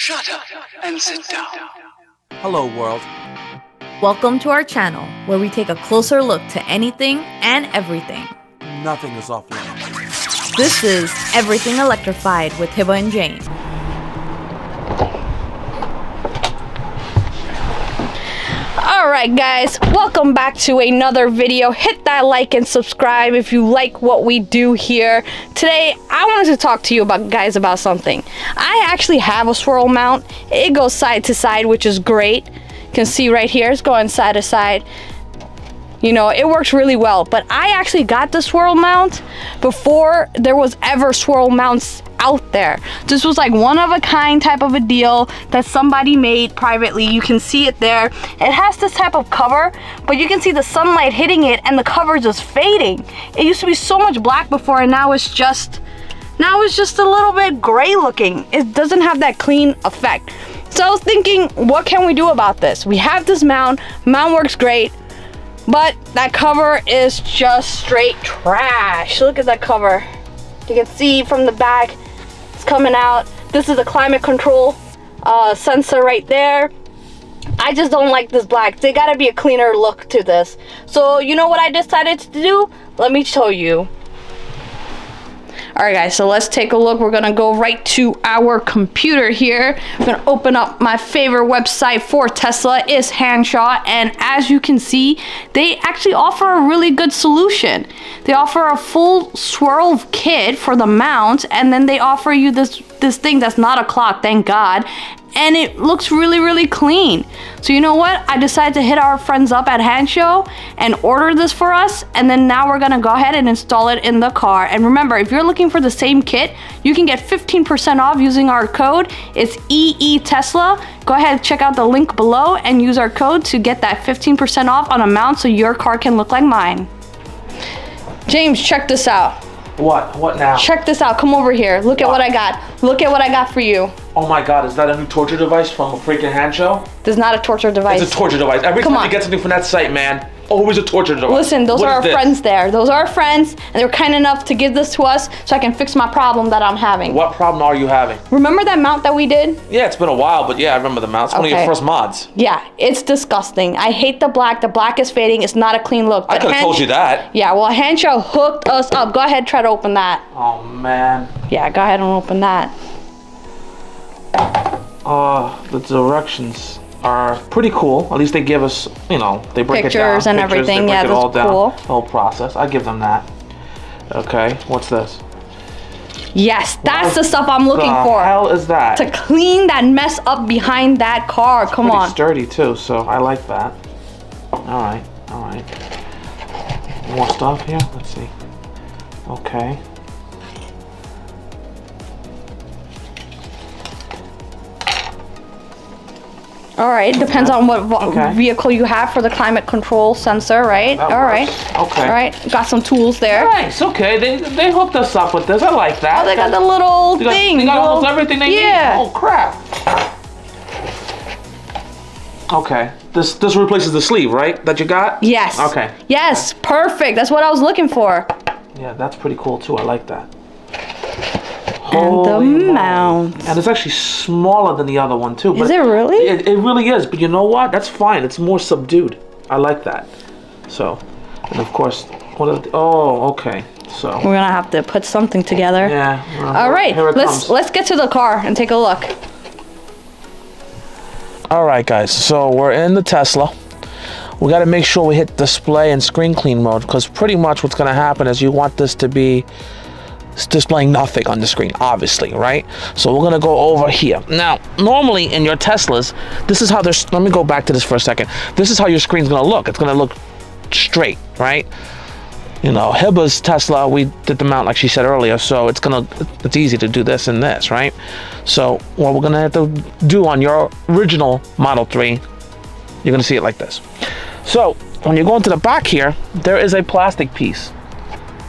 Shut up and sit down. Hello, world. Welcome to our channel, where we take a closer look to anything and everything. Nothing is off limits. This is Everything Electrified with Hiba and Jane. Alright guys, welcome back to another video. Hit that like and subscribe if you like what we do here. Today, I wanted to talk to you about something. I actually have a swirl mount. It goes side to side, which is great. You can see right here, it's going side to side. You know, it works really well, but I actually got the swirl mount before there was ever swirl mounts out there. This was like one of a kind type of a deal that somebody made privately. You can see it there. It has this type of cover, but you can see the sunlight hitting it and the cover just fading. It used to be so much black before, and now it's just a little bit gray looking. It doesn't have that clean effect. So I was thinking, what can we do about this? We have this mount. Mount works great, but that cover is just straight trash. Look at that cover. You can see from the back, it's coming out. This is a climate control sensor right there. I just don't like this black. There gotta be a cleaner look to this. So you know what I decided to do? Let me show you. Alright guys, so let's take a look. We're gonna go right to our computer here. I'm gonna open up my favorite website for Tesla. Is Hansshow, and as you can see, they actually offer a really good solution. They offer a full swirl kit for the mount, and then they offer you this thing that's not a clock, thank God. And it looks really, really clean. So you know what? I decided to hit our friends up at Hansshow and order this for us. And then now we're gonna go ahead and install it in the car. And remember, if you're looking for the same kit, you can get 15% off using our code. It's EETesla. Go ahead, check out the link below and use our code to get that 15% off on a mount so your car can look like mine. James, check this out. What now? Check this out. Come over here. Look at what I got. Look at what I got for you. Oh my God, is that a new torture device from a freaking Hansshow? This is not a torture device. It's a torture device. Every time you get something from that site, man, always a torture device. Listen, those are our friends there. Those are our friends, and they were kind enough to give this to us so I can fix my problem that I'm having. What problem are you having? Remember that mount that we did? Yeah, it's been a while, but yeah, I remember the mount. It's one of your first mods. Yeah, it's disgusting. I hate the black. The black is fading. It's not a clean look. I could have told you that. Yeah, well, Hansshow hooked us up. Go ahead, try to open that. Oh, man. Yeah, go ahead and open that. The directions are pretty cool. At least they give us, you know, they break it down. Pictures and everything. Yeah, that's cool. The whole process. I give them that. Okay, what's this? Yes, that's the stuff I'm looking for. What the hell is that? To clean that mess up behind that car. Come on. It's sturdy too, so I like that. All right, all right. More stuff here. Let's see. Okay. All right, depends on what vehicle you have for the climate control sensor, right? All right. Okay. All right, got some tools there. Nice, okay. They hooked us up with this. I like that. Oh, they got the little thing. They got almost everything they need. Oh, crap. Okay. This replaces the sleeve, right? That you got? Yes. Okay. Yes, perfect. That's what I was looking for. Yeah, that's pretty cool too. I like that. And the mount. And it's actually smaller than the other one too. Is it really? It really is. But you know what? That's fine. It's more subdued. I like that. So, and of course, oh, okay. So we're gonna have to put something together. Yeah. All right. Let's get to the car and take a look. All right, guys. So we're in the Tesla. We got to make sure we hit display and screen clean mode, because pretty much what's gonna happen is you want this to be displaying nothing on the screen, obviously, right? So we're gonna go over here. Now, normally in your Teslas, this is how there's, let me go back to this for a second. This is how your screen's gonna look. It's gonna look straight, right? You know, Hiba's Tesla, we did the mount like she said earlier, so it's easy to do this and this, right? So what we're gonna have to do on your original Model 3, you're gonna see it like this. So when you go into the back here, there is a plastic piece.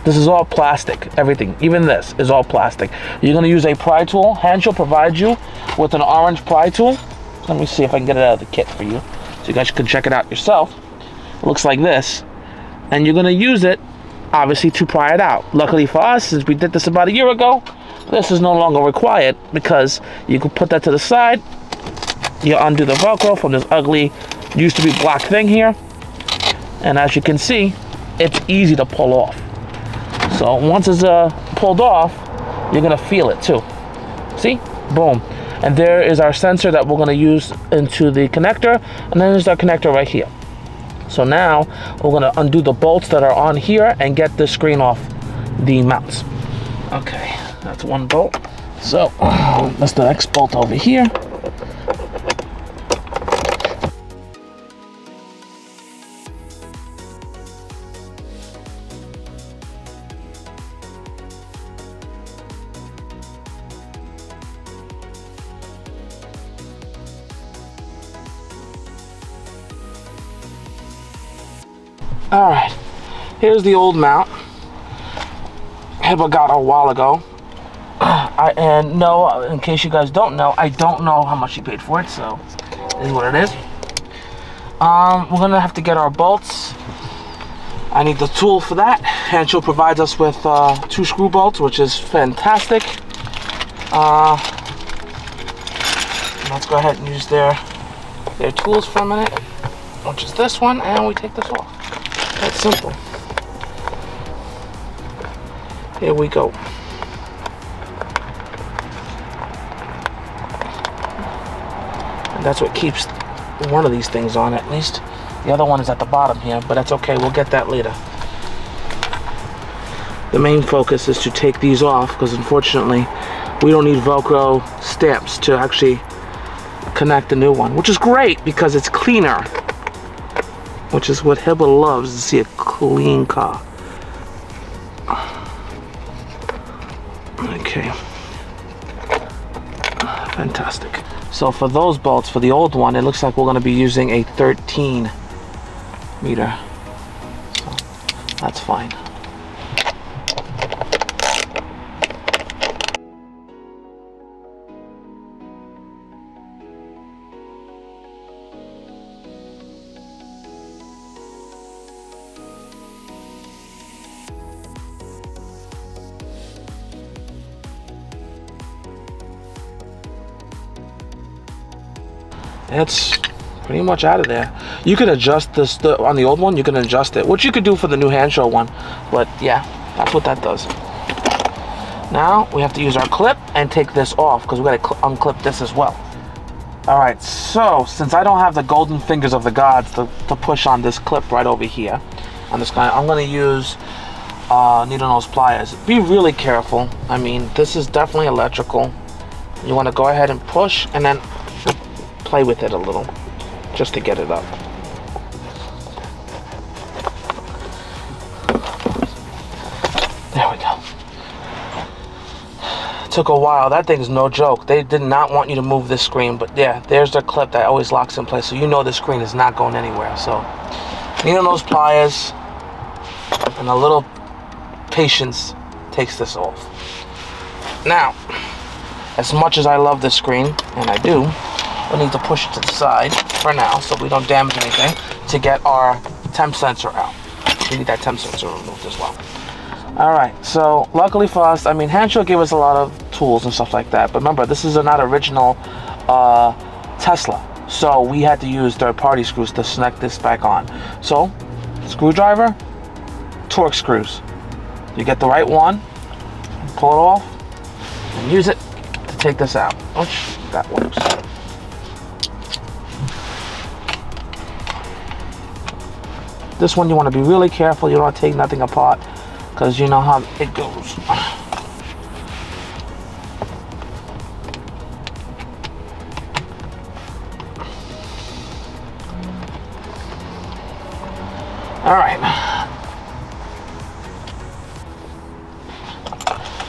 This is all plastic, everything, even this is all plastic. You're gonna use a pry tool. Hansshow provides you with an orange pry tool. Let me see if I can get it out of the kit for you, so you guys can check it out yourself. It looks like this. And you're gonna use it, obviously, to pry it out. Luckily for us, since we did this about a year ago, this is no longer required because you can put that to the side. You undo the Velcro from this ugly, used to be black thing here. And as you can see, it's easy to pull off. So once it's pulled off, you're gonna feel it too. See? Boom. And there is our sensor that we're gonna use into the connector, and then there's our connector right here. So now we're gonna undo the bolts that are on here and get the screen off the mounts. Okay, that's one bolt. So that's the next bolt over here. All right, here's the old mount. Hiba got a while ago. And no, in case you guys don't know, I don't know how much she paid for it, so this is what it is. We're gonna have to get our bolts. I need the tool for that. Hansshow provides us with 2 screw bolts, which is fantastic. Let's go ahead and use their tools for a minute, which is this one, and we take this off. That's simple. Here we go. And that's what keeps one of these things on, at least. The other one is at the bottom here, but that's okay, we'll get that later. The main focus is to take these off, because unfortunately we don't need Velcro stamps to actually connect the new one, which is great because it's cleaner. Which is what Hiba loves, to see a clean car. Okay. Fantastic. So for those bolts, for the old one, it looks like we're going to be using a 13 meter. So that's fine. It's pretty much out of there. You can adjust this on the old one. You can adjust it, which you could do for the new Hansshow one. But yeah, that's what that does. Now we have to use our clip and take this off because we got to unclip this as well. All right. So since I don't have the golden fingers of the gods to push on this clip right over here, I'm gonna use needle nose pliers. Be really careful. I mean, this is definitely electrical. You want to go ahead and push and then play with it a little just to get it up. There we go. It took a while. That thing's no joke. They did not want you to move this screen, but yeah, there's the clip that always locks in place, so you know the screen is not going anywhere. So needle nose pliers and a little patience takes this off. Now, as much as I love this screen, and I do, we need to push it to the side for now so we don't damage anything to get our temp sensor out. We need that temp sensor removed as well. All right, so luckily for us, I mean, Hansshow gave us a lot of tools and stuff like that, but remember, this is not original Tesla, so we had to use third-party screws to snap this back on. So, screwdriver, Torx screws. You get the right one, pull it off, and use it to take this out, which that works. This one you want to be really careful. You don't want to take nothing apart because you know how it goes. All right.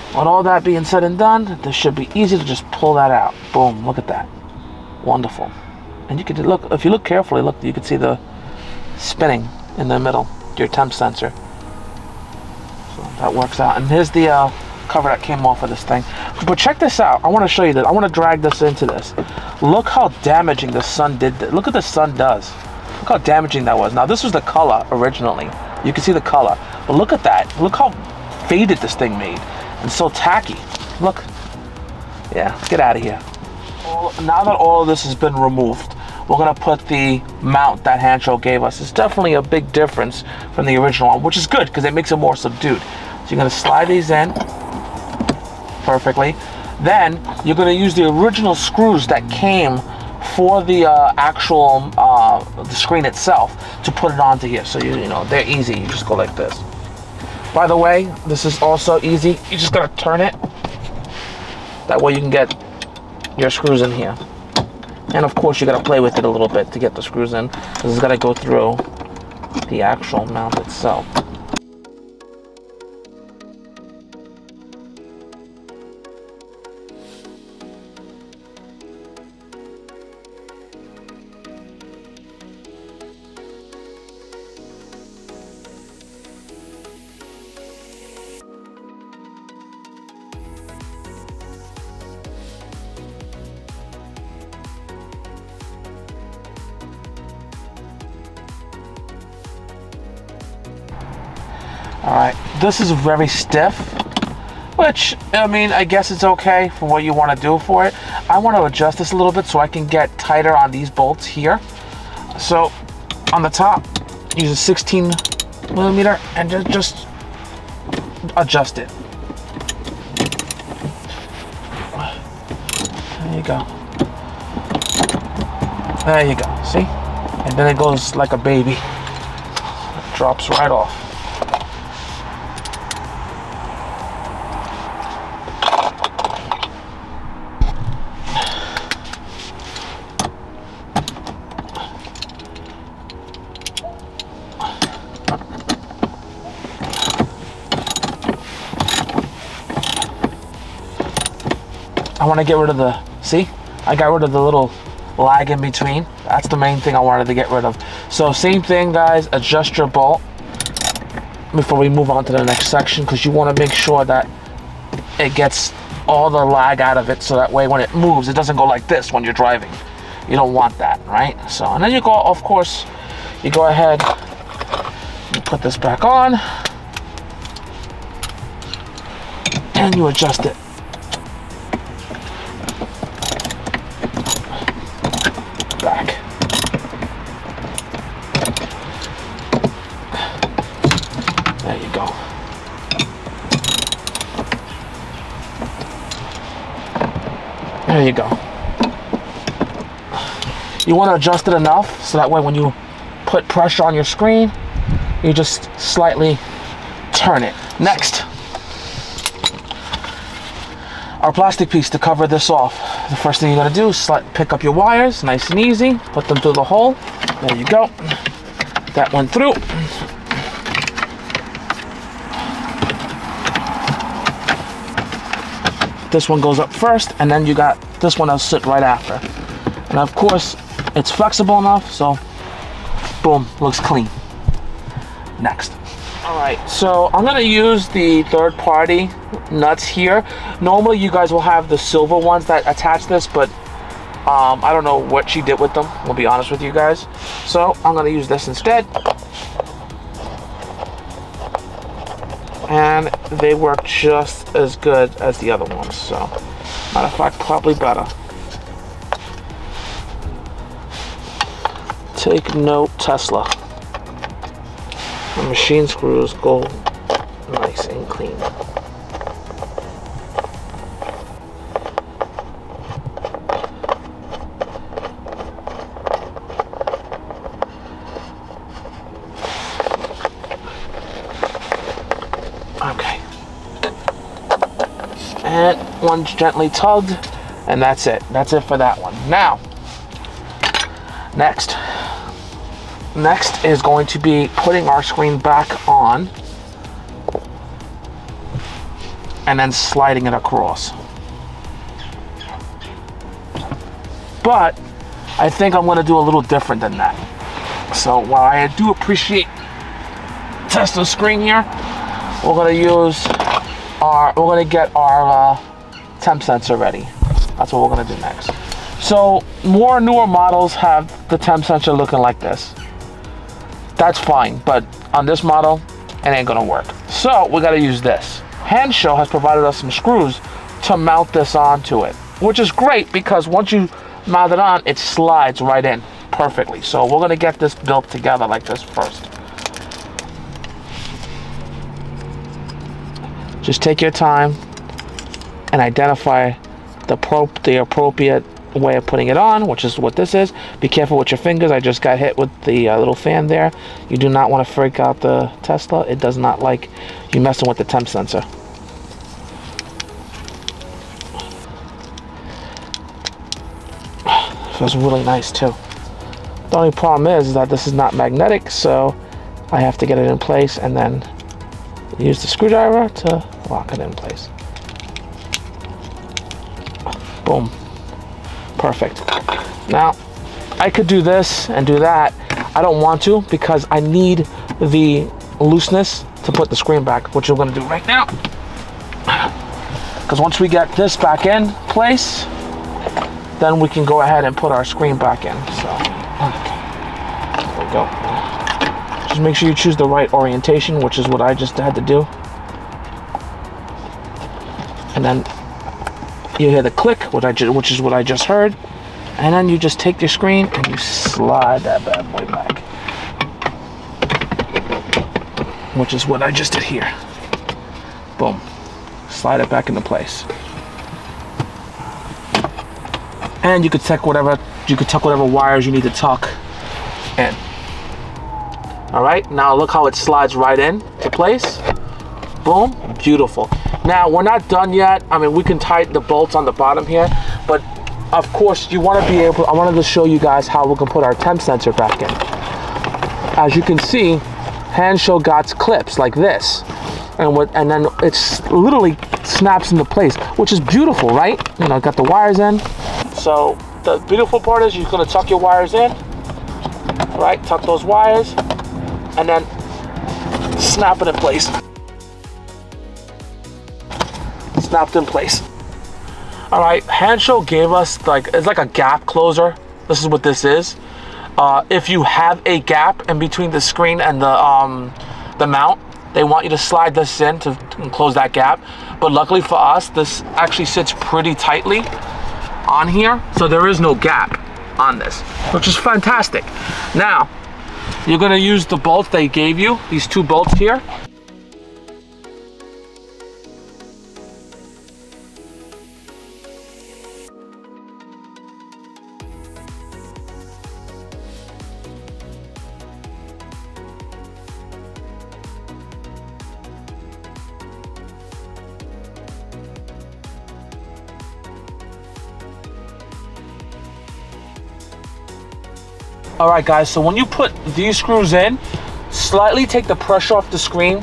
With all that being said and done, this should be easy to just pull that out. Boom, look at that. Wonderful. And you can look, if you look carefully, look, you can see the spinning in the middle, your temp sensor. So that works out. And here's the cover that came off of this thing. But check this out. I want to show you that. I want to drag this into this. Look how damaging the sun did. Look what the sun does. Look how damaging that was. Now this was the color originally. You can see the color. But look at that. Look how faded this thing made. And so tacky. Look. Yeah, get out of here. Now that all of this has been removed, we're gonna put the mount that Hansshow gave us. It's definitely a big difference from the original one, which is good because it makes it more subdued. So you're gonna slide these in perfectly. Then you're gonna use the original screws that came for the actual the screen itself to put it onto here. So you know they're easy. You just go like this. By the way, this is also easy. You just gotta turn it. That way you can get your screws in here. And of course you gotta play with it a little bit to get the screws in, because it's gotta go through the actual mount itself. Alright, this is very stiff, which, I mean, I guess it's okay for what you want to do for it. I want to adjust this a little bit so I can get tighter on these bolts here. So, on the top, use a 16 millimeter and just adjust it. There you go. There you go, see? And then it goes like a baby. It drops right off. I want to get rid of the, see? I got rid of the little lag in between. That's the main thing I wanted to get rid of. So same thing, guys, adjust your bolt before we move on to the next section, because you want to make sure that it gets all the lag out of it, so that way when it moves, it doesn't go like this when you're driving. You don't want that, right? So, and then you go, of course, you go ahead, you put this back on, and you adjust it. Back. There you go. There you go. You want to adjust it enough so that way when you put pressure on your screen, you just slightly turn it. Next, our plastic piece to cover this off. The first thing you're going to do is pick up your wires, nice and easy, put them through the hole. There you go. That went through. This one goes up first, and then you got this one that'll sit right after. And of course, it's flexible enough, so boom, looks clean. Next. Alright, so I'm going to use the third-party nuts here. Normally you guys will have the silver ones that attach this, but I don't know what she did with them, I'll be honest with you guys. So I'm going to use this instead. And they work just as good as the other ones, so matter of fact, probably better. Take note, Tesla. The machine screws go nice and clean. Okay. And one's gently tugged, and that's it. That's it for that one. Now, next is going to be putting our screen back on and then sliding it across. But I think I'm going to do a little different than that. So while I do appreciate Tesla's screen here, we're going to get our temp sensor ready. That's what we're going to do next. So more newer models have the temp sensor looking like this. That's fine, but on this model, it ain't gonna work. So we gotta use this. Hansshow has provided us some screws to mount this onto it, which is great because once you mount it on, it slides right in perfectly. So we're gonna get this built together like this first. Just take your time and identify the appropriate way of putting it on, which is what this is. Be careful with your fingers. I just got hit with the little fan there. You do not want to freak out the Tesla. It does not like you messing with the temp sensor. Feels really nice too. The only problem is that this is not magnetic, so I have to get it in place and then use the screwdriver to lock it in place. Boom. Perfect. Now, I could do this and do that. I don't want to because I need the looseness to put the screen back, which I'm going to do right now. Because once we get this back in place, then we can go ahead and put our screen back in. So, there we go. Just make sure you choose the right orientation, which is what I just had to do. And then you hear the click, which is what I just heard. And then you just take your screen and you slide that bad boy back. Which is what I just did here. Boom. Slide it back into place. And you could tuck whatever wires you need to tuck in. All right, now look how it slides right in to place. Boom, beautiful. Now we're not done yet. I mean, we can tighten the bolts on the bottom here, but of course you want to be able, I wanted to show you guys how we can put our temp sensor back in. As you can see, Hansshow got clips like this. And then it's literally snaps into place, which is beautiful, right? You know, got the wires in. So the beautiful part is you're gonna tuck your wires in, right? Tuck those wires, and then snap it in place. Snapped in place. All right, Hansshow gave us it's like a gap closer. This is what this is. If you have a gap in between the screen and the mount, they want you to slide this in to close that gap. But luckily for us, this actually sits pretty tightly on here, so there is no gap on this, which is fantastic. Now, you're gonna use the bolts they gave you, these two bolts here. All right, guys, so when you put these screws in, slightly take the pressure off the screen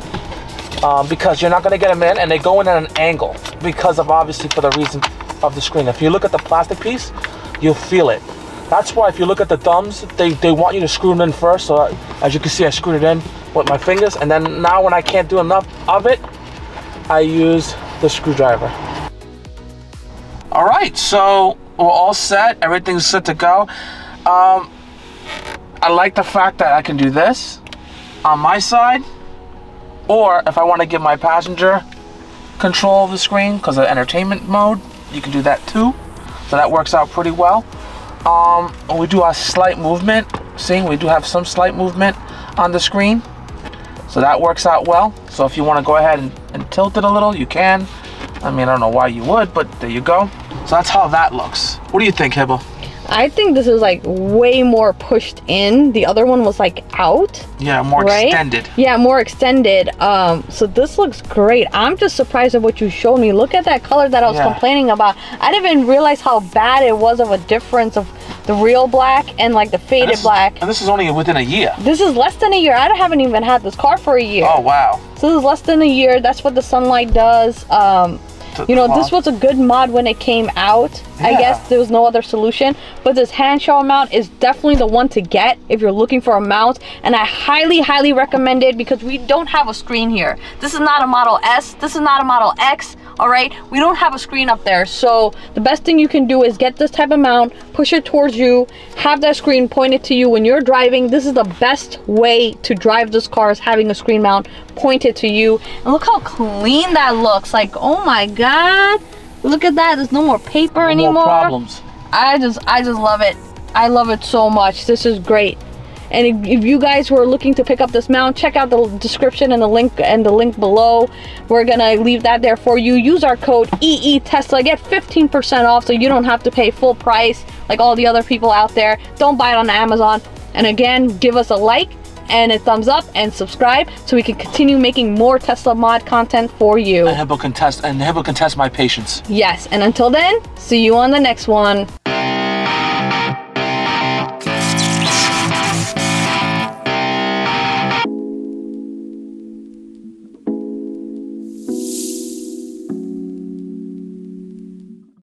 because you're not gonna get them in, and they go in at an angle because of, obviously, for the reason of the screen. If you look at the plastic piece, you'll feel it. That's why if you look at the thumbs, they want you to screw them in first. So as you can see, I screwed it in with my fingers, and then now when I can't do enough of it, I use the screwdriver. All right, so we're all set. Everything's set to go. I like the fact that I can do this on my side, or if I want to give my passenger control of the screen because of entertainment mode, you can do that too. So that works out pretty well. We do a slight movement. See, we do have some slight movement on the screen, so that works out well. So if you want to go ahead and tilt it a little, you can. I mean, I don't know why you would, but there you go. So that's how that looks. What do you think, Hiba? I think this is like way more pushed in. The other one was like out. Yeah, more extended. Yeah, more extended. So this looks great. I'm just surprised at what you showed me. Look at that color that I was complaining about. I didn't even realize how bad it was of a difference of the real black and like the faded black. And this is only within a year. This is less than a year. I haven't even had this car for a year. Oh, wow. So this is less than a year. That's what the sunlight does. You know, this was a good mod when it came out. Yeah. I guess there was no other solution, but this Hansshow mount is definitely the one to get if you're looking for a mount, and I highly recommend it because we don't have a screen here. This is not a Model S, this is not a Model X. All right, we don't have a screen up there, so the best thing you can do is get this type of mount, push it towards you, have that screen pointed to you when you're driving. This is the best way to drive this car, is having a screen mount pointed to you. And look how clean that looks. Like, oh my god, Look at that. There's no more paper anymore. No more problems. I just love it. I love it so much. This is great. And if you guys were looking to pick up this mount, check out the description and the link below. We're gonna leave that there for you. Use our code EETESLA. Get 15% off so you don't have to pay full price like all the other people out there. Don't buy it on Amazon. And again, give us a like and a thumbs up and subscribe so we can continue making more Tesla mod content for you. And Hiba can test my patience. Yes, and until then, see you on the next one.